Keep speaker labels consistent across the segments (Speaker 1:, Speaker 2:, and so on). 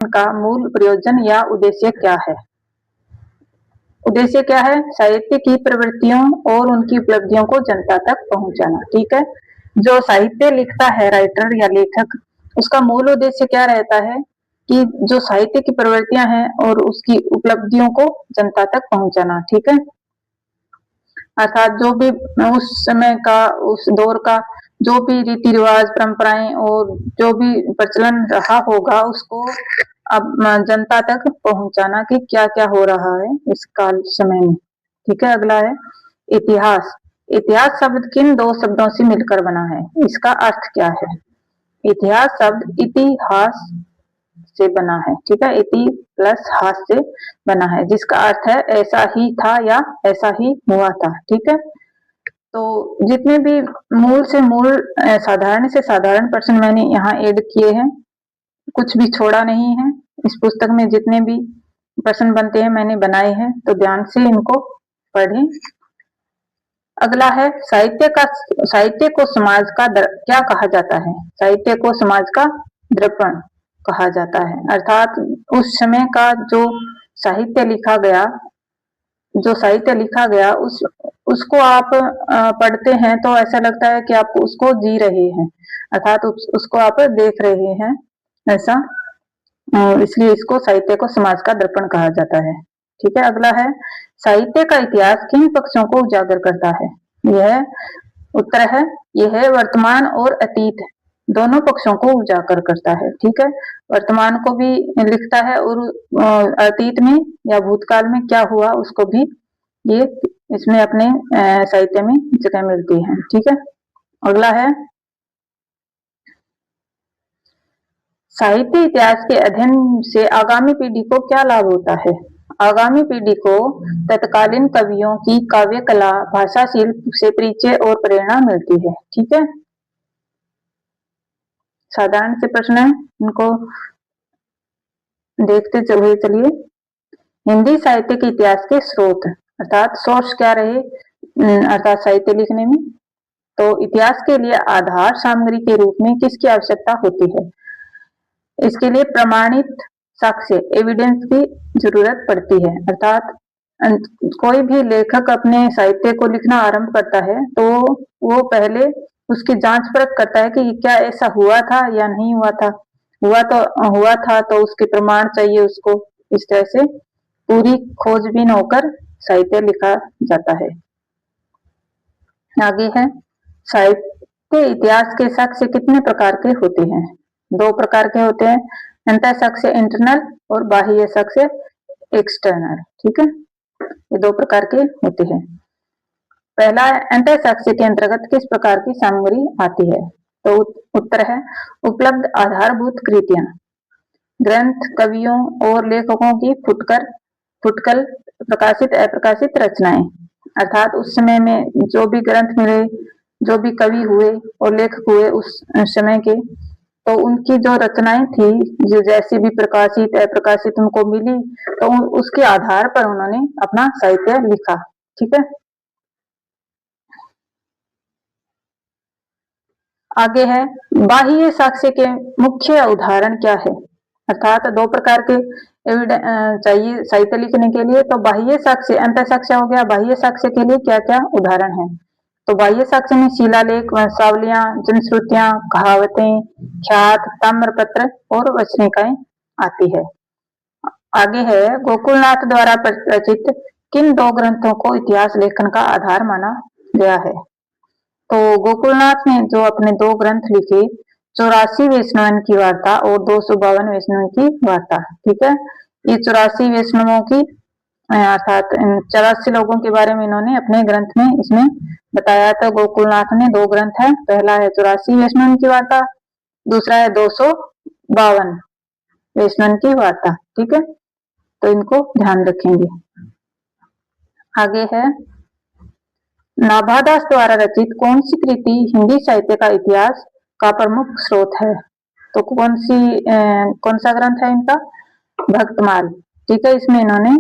Speaker 1: का मूल प्रयोजन या उद्देश्य क्या है? उद्देश्य क्या है? साहित्य की प्रवृत्तियों और उनकी उपलब्धियों को जनता तक पहुंचाना। ठीक है, जो साहित्य लिखता है राइटर या लेखक, उसका मूल उद्देश्य क्या रहता है कि जो साहित्य की प्रवृत्तियां हैं और उसकी उपलब्धियों को जनता तक पहुंचाना। ठीक है, अर्थात जो भी उस समय का, उस दौर का जो भी रीति रिवाज, परंपराएं और जो भी प्रचलन रहा होगा, उसको अब जनता तक पहुंचाना कि क्या क्या हो रहा है इस काल समय में। ठीक है, अगला है इतिहास। इतिहास शब्द किन दो शब्दों से मिलकर बना है? इसका अर्थ क्या है? इतिहास शब्द इतिहास से बना है। ठीक है, इति प्लस हास से बना है, जिसका अर्थ है ऐसा ही था या ऐसा ही हुआ था। ठीक है, तो जितने भी मूल से मूल साधारण से साधारण प्रश्न मैंने यहाँ ऐड किए हैं, कुछ भी छोड़ा नहीं है। इस पुस्तक में जितने भी प्रश्न बनते हैं मैंने बनाए हैं, तो ध्यान से इनको पढ़ें। अगला है साहित्य को समाज का क्या कहा जाता है? साहित्य को समाज का दर्पण कहा जाता है। अर्थात उस समय का जो साहित्य लिखा गया उसको आप पढ़ते हैं तो ऐसा लगता है कि आप उसको जी रहे हैं, अर्थात उसको आप देख रहे हैं ऐसा, इसलिए इसको साहित्य को समाज का दर्पण कहा जाता है। ठीक है, अगला है साहित्य का इतिहास किन पक्षों को उजागर करता है? यह उत्तर है, यह वर्तमान और अतीत दोनों पक्षों को उजागर करता है। ठीक है, वर्तमान को भी लिखता है और अतीत में या भूतकाल में क्या हुआ उसको भी ये इसमें अपने साहित्य में जगह मिलती है। ठीक है, अगला है साहित्य इतिहास के अध्ययन से आगामी पीढ़ी को क्या लाभ होता है? आगामी पीढ़ी को तत्कालीन कवियों की काव्य कला, भाषा शिल्प से परिचय और प्रेरणा मिलती है। ठीक है, साधारण से प्रश्न है, इनको देखते हुए चलिए। हिंदी साहित्य के इतिहास के स्रोत अर्थात सोर्स क्या रहे अर्थात साहित्य लिखने में? तो इतिहास के लिए आधार सामग्री के रूप में किसकी आवश्यकता होती है? इसके लिए प्रमाणित साक्ष्य एविडेंस की जरूरत पड़ती है। अर्थात कोई भी लेखक अपने साहित्य को लिखना आरंभ करता है तो वो पहले उसकी जांच परख करता है कि क्या ऐसा हुआ था या नहीं हुआ था। हुआ था तो उसके प्रमाण चाहिए उसको। इस तरह से पूरी खोजबीन होकर साहित्य लिखा जाता है। आगे है साहित्य इतिहास के साक्ष्य कितने प्रकार के होते हैं? दो प्रकार के होते हैं, अंतः साक्ष्य इंटरनल और बाह्य साक्ष्य एक्सटर्नल। ठीक है, ये दो प्रकार के होते हैं। पहला अंतः साक्ष्य के अंतर्गत किस प्रकार की सामग्री आती है? तो उत्तर है उपलब्ध आधारभूत कृतियां, ग्रंथ, कवियों और लेखकों की फुटकल प्रकाशित अप्रकाशित रचनाएं। अर्थात उस समय में जो भी ग्रंथ मिले, जो भी कवि हुए और लेखक हुए उस समय के, तो उनकी जो रचनाएं थी, जो जैसी भी प्रकाशित अप्रकाशित उनको मिली, तो उसके आधार पर उन्होंने अपना साहित्य लिखा। ठीक है, आगे है बाह्य साक्ष्य के मुख्य उदाहरण क्या है? अर्थात दो प्रकार के चाहिए साहित्य लिखने के लिए, तो बाह्य साक्ष्य अंतः साक्ष्य हो गया। बाह्य साक्ष्य के लिए क्या क्या उदाहरण है? तो बाह्य साक्ष्य में शिलालेख, वंशावलियां, जनश्रुतियां, कहावतें, ख्यात, ताम्रपत्र और वचनिकाएं आती है। आगे है गोकुलनाथ द्वारा रचित किन दो ग्रंथों को इतिहास लेखन का आधार माना गया है? तो गोकुलनाथ ने जो अपने दो ग्रंथ लिखे, 84 वैष्णवन की वार्ता और 252 वैष्णव की वार्ता। ठीक है, ये 84 वैष्णवों की अर्थात 84 लोगों के बारे में इन्होंने अपने ग्रंथ में इसमें बताया। तो गोकुलनाथ ने दो ग्रंथ है, पहला है 84 वैष्णव की वार्ता, दूसरा है 252 वैष्णव की वार्ता। ठीक है, तो इनको ध्यान रखेंगे। आगे है नाभादास द्वारा रचित कौन सी कृति हिंदी साहित्य का इतिहास का प्रमुख स्रोत है? तो कौन सा ग्रंथ है इनका? भक्तमाल। ठीक है, इसमें इन्होंने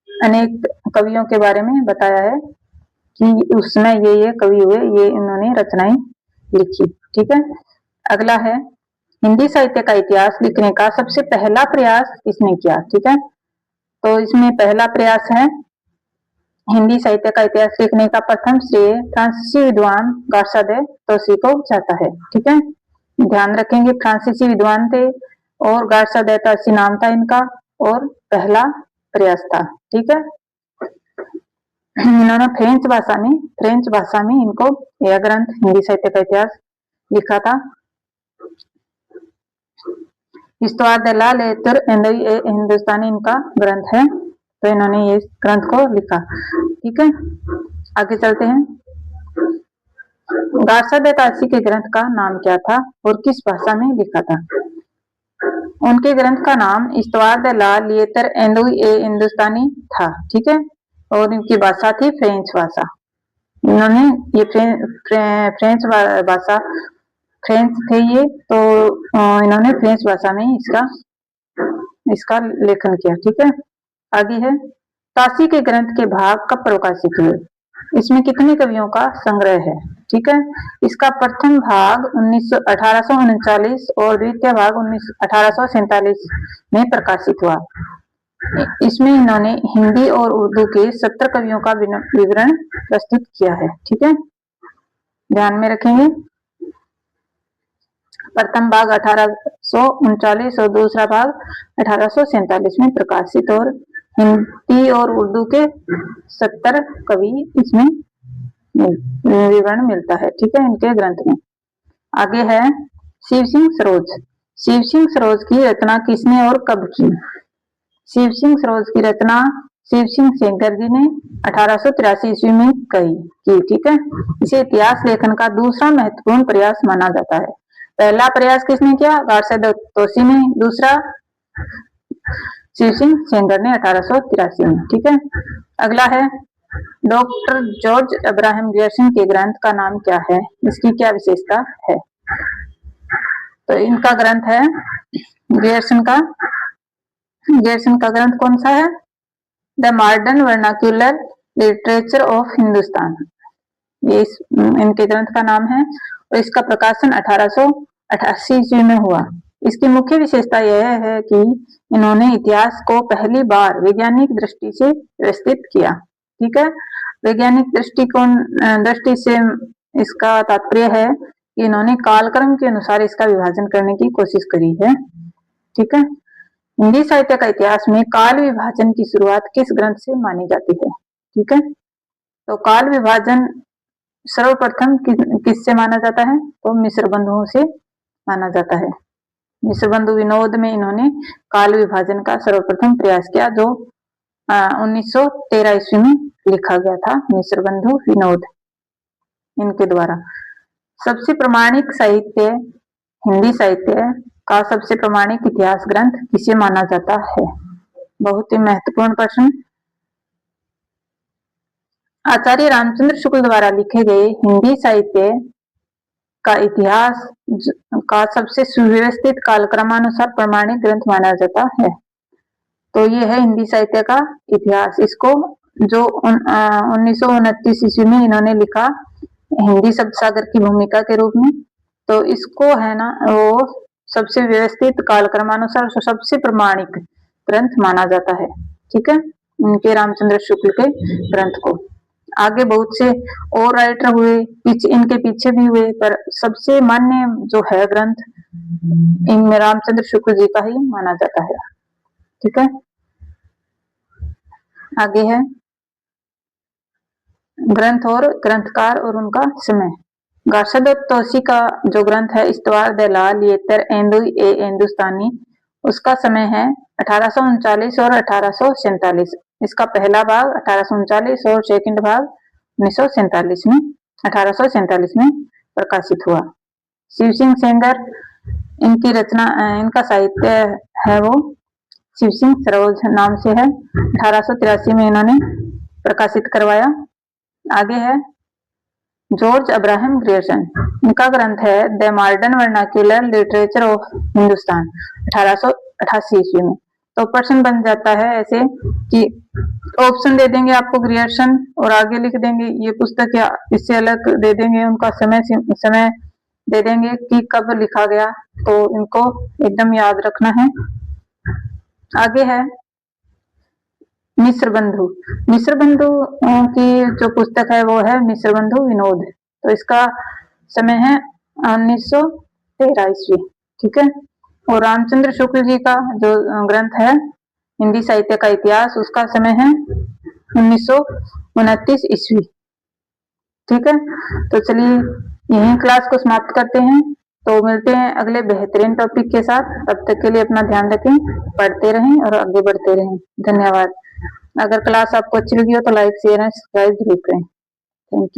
Speaker 1: अनेक कवियों के बारे में बताया है कि उस समय ये कवि हुए, ये इन्होंने रचनाएं लिखी। ठीक है, अगला है हिंदी साहित्य का इतिहास लिखने का सबसे पहला प्रयास किसने किया, ठीक है। तो इसमें पहला प्रयास है हिंदी साहित्य का इतिहास लिखने का प्रथम श्रेय फ्रांसीसी विद्वान गार्सा दे तोसी को जाता है, ठीक है। ध्यान रखेंगे फ्रांसीसी विद्वान थे और गार्सा दे तोसी नाम था इनका और पहला प्रयास था, ठीक है। इन्होंने फ्रेंच भाषा में इनको यह ग्रंथ हिंदी साहित्य का इतिहास लिखा था। हिस्टोयर de la lettre हिंदुस्तानी इनका ग्रंथ है, तो इन्होंने ये ग्रंथ को लिखा, ठीक है। आगे चलते हैं। गार्सा दे तोसी के ग्रंथ का नाम क्या था और किस भाषा में लिखा था? उनके ग्रंथ का नाम हिस्टोयर de la lettre हिंदुस्तानी था, ठीक है, और इनकी भाषा थी फ्रेंच भाषा। इन्होंने ये फ्रेंच भाषा फ्रेंच थे ये, तो इन्होंने फ्रेंच भाषा में इसका लेखन किया, ठीक है। आगे है तोसी के ग्रंथ के भाग कब प्रकाशित हुए? इसमें कितने कवियों का संग्रह है, ठीक है। इसका प्रथम भाग 1839 और द्वितीय भाग 1847 में प्रकाशित हुआ। इसमें इन्होंने हिंदी और उर्दू के 70 कवियों का विवरण प्रस्तुत किया है, ठीक है, ध्यान में रखेंगे। प्रथम भाग 1839 और दूसरा भाग 1847 में प्रकाशित और हिंदी और उर्दू के 70 कवि इसमें विवरण मिलता है, ठीक है, इनके ग्रंथ में। आगे है शिव सिंह सरोज। शिव सिंह सरोज की रचना किसने और कब की? शिव सिंह सरोज की रचना शिव सिंह सेंगर जी ने 1883 ईस्वी में की, ठीक है। इसे इतिहास लेखन का दूसरा महत्वपूर्ण प्रयास माना जाता है। पहला प्रयास किसने किया? गार्सा दे तोसी ने, दूसरा शिव सिंह सेंगर ने 1883 में, ठीक है। अगला है डॉक्टर जॉर्ज अब्राहम ग्रियर्सन के ग्रंथ का नाम क्या है, इसकी क्या विशेषता है? तो इनका ग्रंथ है ग्रियर्सन का ग्रंथ कौन सा है? The modern vernacular literature of Hindustan, ये इनके ग्रंथ का नाम है और इसका प्रकाशन 1888 ईस्वी में हुआ। इसकी मुख्य विशेषता यह है कि इन्होंने इतिहास को पहली बार वैज्ञानिक दृष्टि से व्यवस्थित किया, ठीक है। वैज्ञानिक दृष्टि से इसका तात्पर्य है कि इन्होंने कालक्रम के अनुसार इसका विभाजन करने की कोशिश करी है, ठीक है। हिंदी साहित्य का इतिहास में काल विभाजन की शुरुआत किस ग्रंथ से मानी जाती है, ठीक है। तो काल विभाजन सर्वप्रथम किससे माना जाता है? तो मिश्र बंधुओं से माना जाता है। मिश्र बंधु विनोद में इन्होंने काल विभाजन का सर्वप्रथम प्रयास किया, जो 1913 ईस्वी में लिखा गया था। मिश्र बंधु विनोद इनके द्वारा। सबसे प्रमाणिक साहित्य हिंदी साहित्य का सबसे प्रमाणिक इतिहास ग्रंथ किसे माना जाता है? बहुत ही महत्वपूर्ण प्रश्न। आचार्य रामचंद्र शुक्ल द्वारा लिखे गए हिंदी साहित्य का इतिहास का सबसे सुव्यवस्थित कालक्रमानुसार प्रमाणिक ग्रंथ माना जाता है। तो ये है हिंदी साहित्य का इतिहास। इसको जो 1929 ईस्वी में इन्होंने लिखा हिंदी शब्द सागर की भूमिका के रूप में, तो इसको है ना वो सबसे व्यवस्थित कालक्रमानुसार सबसे प्रमाणिक ग्रंथ माना जाता है, ठीक है, उनके रामचंद्र शुक्ल के ग्रंथ को। आगे बहुत से और राइटर हुए, इनके पीछे भी हुए, पर सबसे मान्य जो है ग्रंथ इनमें रामचंद्र शुक्ल जी का ही माना जाता है, ठीक है। आगे है ग्रंथ और ग्रंथकार और उनका समय। गार्सा दे तोसी का जो ग्रंथ है हिस्टोयर de la lettre हिंदुस्तानी, उसका समय है 1839 और 1847। इसका पहला भाग 1839 और सेकंड भाग 1847 में प्रकाशित हुआ। शिव सिंह सेंगर इनकी रचना इनका साहित्य है वो शिव सिंह सरोज नाम से है, 1883 में इन्होंने प्रकाशित करवाया। आगे है जॉर्ज अब्राहम ग्रियर्सन, इनका ग्रंथ है the modern vernacular literature of Hindustan, 1888 ईस्वी में। तो प्रश्न बन जाता है ऐसे कि ऑप्शन दे देंगे आपको ग्रियर्सन और आगे लिख देंगे ये पुस्तक, या इससे अलग दे देंगे उनका समय दे देंगे कि कब लिखा गया, तो इनको एकदम याद रखना है। आगे है मिश्र बंधु। मिश्र बंधु की जो पुस्तक है वो है मिश्र बंधु विनोद। तो इसका समय है 1913 ईस्वी, ठीक है। और रामचंद्र शुक्ल जी का जो ग्रंथ है हिंदी साहित्य का इतिहास, उसका समय है 1929 ईस्वी, ठीक है। तो चलिए यहीं क्लास को समाप्त करते हैं। तो मिलते हैं अगले बेहतरीन टॉपिक के साथ। तब तक के लिए अपना ध्यान रखें, पढ़ते रहें और आगे बढ़ते रहें। धन्यवाद। अगर क्लास आपको अच्छी लगी हो तो लाइक शेयर एंड सब्सक्राइब जरूर करें। Thank you.